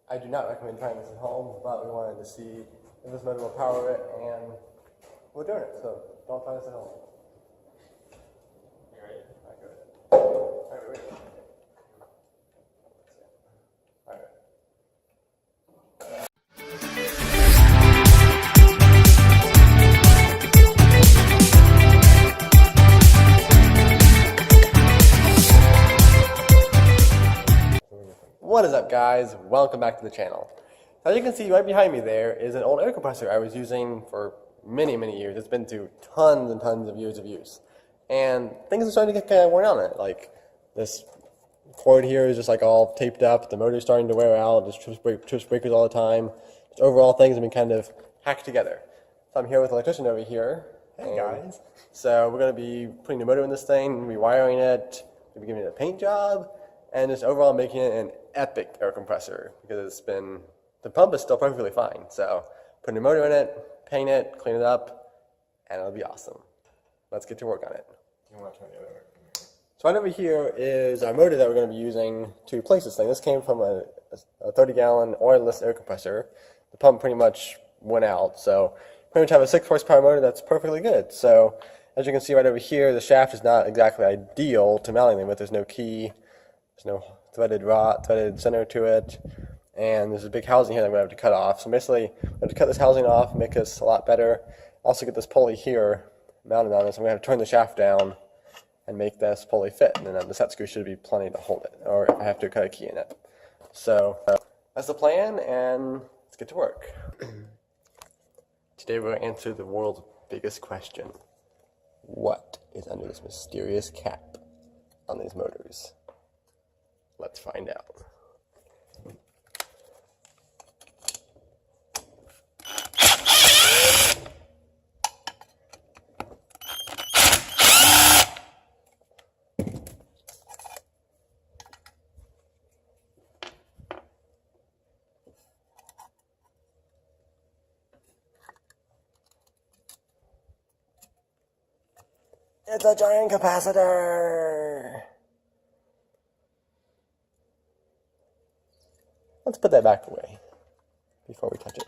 I do not recommend trying this at home, but we wanted to see if this motor will power it, and we're doing it, so don't try this at home. You ready? All right, go ahead. All right, wait. All right. What is up, guys? Welcome back to the channel. As you can see right behind me there is an old air compressor I was using for many years. It's been through tons and tons of years of use. And things are starting to get kind of worn out on it. Like this cord here is just like all taped up. The motor's starting to wear out. There's trips breakers all the time. Just overall things have been kind of hacked together. So I'm here with an electrician over here. Hey guys. So we're going to be putting the motor in this thing, rewiring it, maybe giving it a paint job, and just overall making it an epic air compressor, because the pump is still perfectly fine. So putting a motor in it, paint it, clean it up, and it'll be awesome. Let's get to work on it. You want to turn the other way? So right over here is our motor that we're going to be using to replace this thing. This came from a 30-gallon oilless air compressor. The pump pretty much went out, so pretty much have a 6 horsepower motor that's perfectly good. So as you can see right over here, the shaft is not exactly ideal to mount anything with. There's no key, there's no threaded center to it, and there's a big housing here that I'm going to have to cut off. So basically, I'm going to cut this housing off, make this a lot better. Also get this pulley here mounted on this. I'm going to have to turn the shaft down and make this pulley fit, and then the set screw should be plenty to hold it, or I have to cut a key in it. So that's the plan, and let's get to work. Today we're going to answer the world's biggest question. What is under this mysterious cap on these motors? Let's find out. It's a giant capacitor! Let's put that back away before we touch it.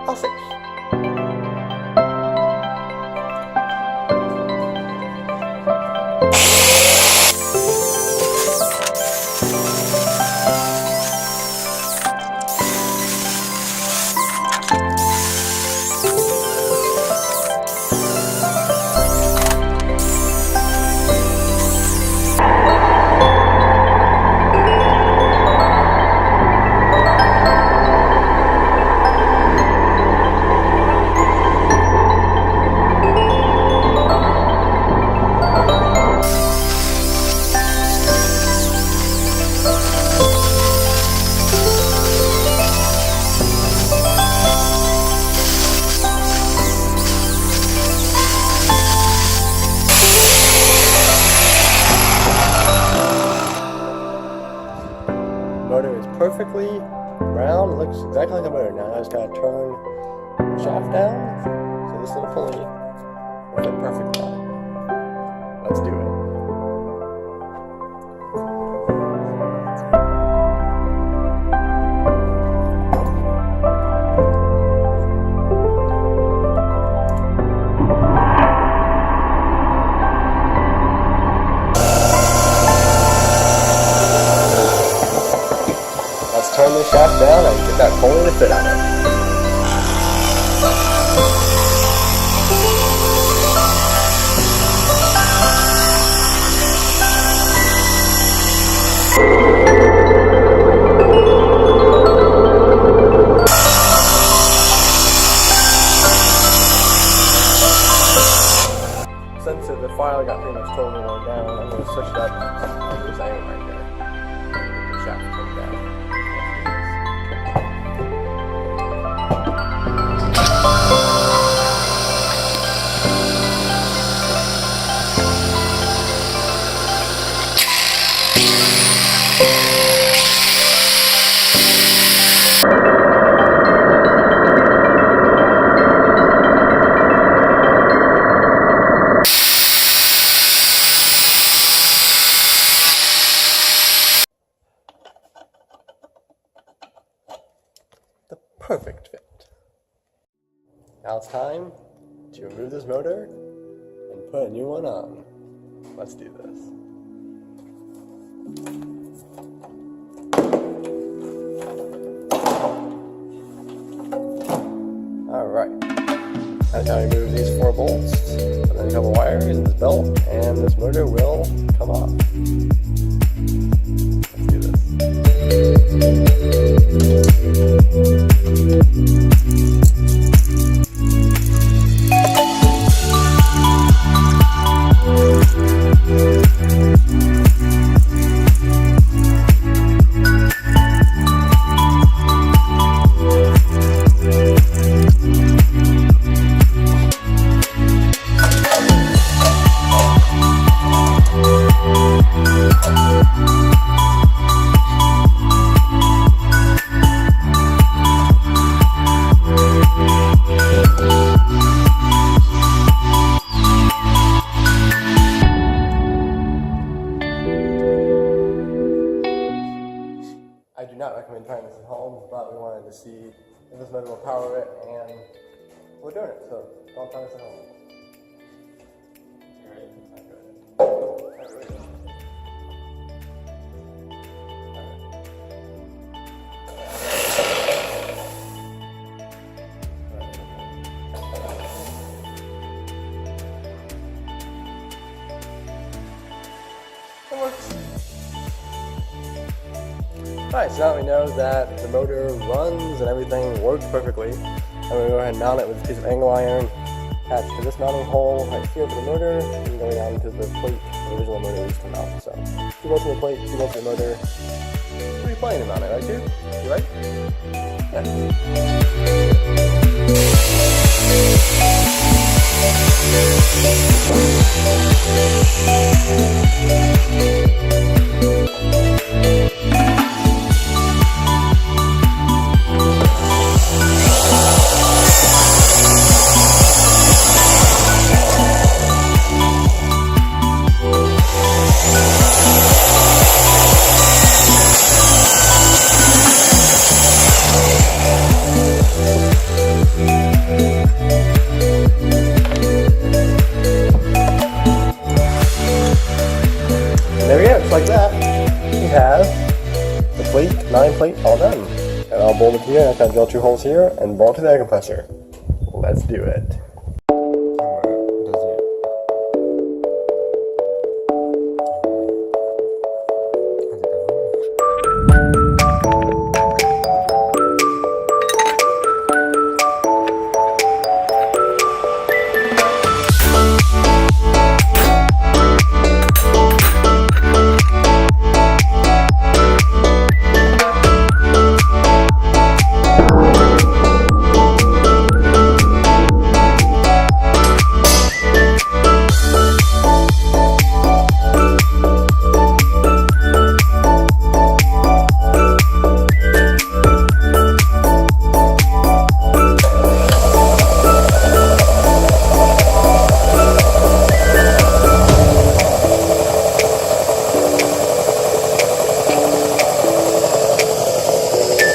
All safe. Motor is perfectly round. It looks exactly like a motor. Now I just gotta turn the shaft down, so this little pulley will fit perfectly on it. Let's do it. Let's turn the shaft down and get that pulley to fit on it. Since the file got pretty much totally worn down, I'm going to switch it up to this iron right there. The shaft turned down. Now it's time to remove this motor and put a new one on. Let's do this. Alright. That's how you remove these 4 bolts, and then a couple wires and this belt, and this motor will come off. Let's do this. I do not recommend trying this at home, but we wanted to see if this motor will power it, and we're doing it, so don't try this at home. It works. Alright, so now we know that the motor runs and everything works perfectly. I'm going to go ahead and mount it with a piece of angle iron attached to this mounting hole right here for the motor, and going down to the plate the original motor used to mount. So, 2 bolts in the plate, 2 bolts in the motor. Pretty plain to mount it, right, dude? You right? There we go, just like that, we have the plate, 9 plate, all done. And I'll bolt it here, and I'll kind of drill 2 holes here, and bolt to the air compressor. Let's do it.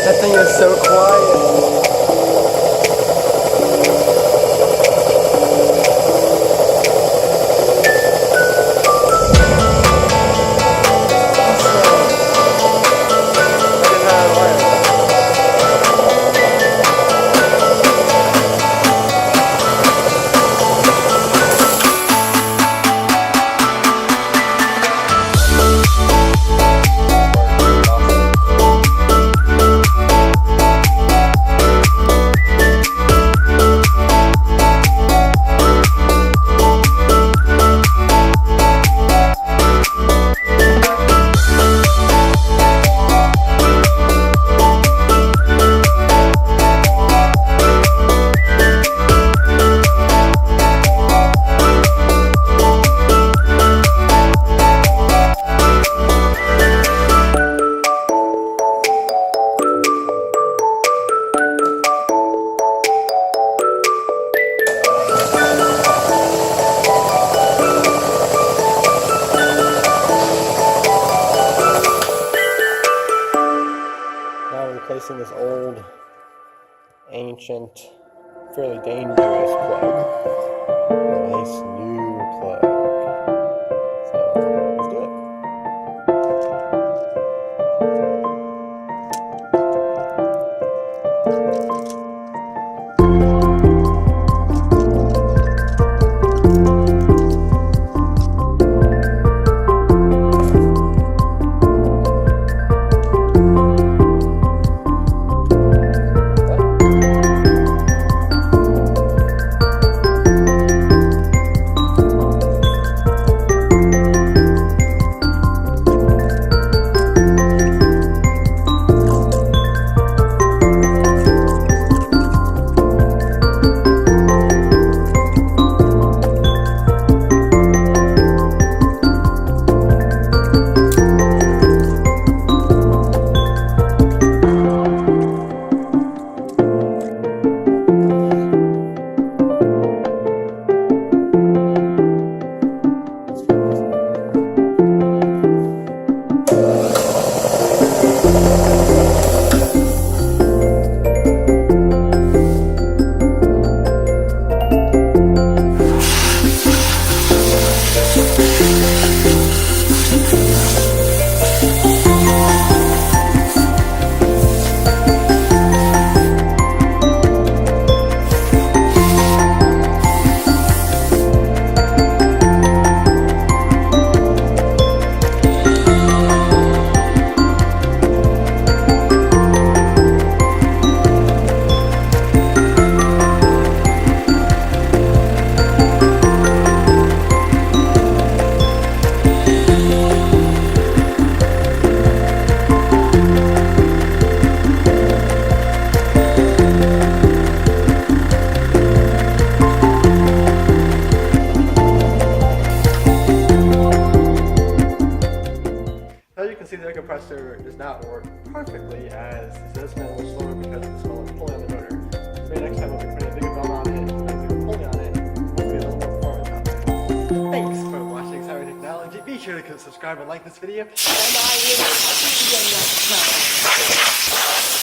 That thing is so quiet. Replacing this old, ancient fairly dangerous plug. A nice new plug. So let's do it. As you can see, the air compressor does not work perfectly, as this spin a little slower because of the small pulling on the motor. Maybe next time we'll be putting a bigger belt on it, and pulling on it, we'll be a little more performance out there. Thanks for watching Excitement Technology. Be sure to subscribe and like this video, and I will see you next time.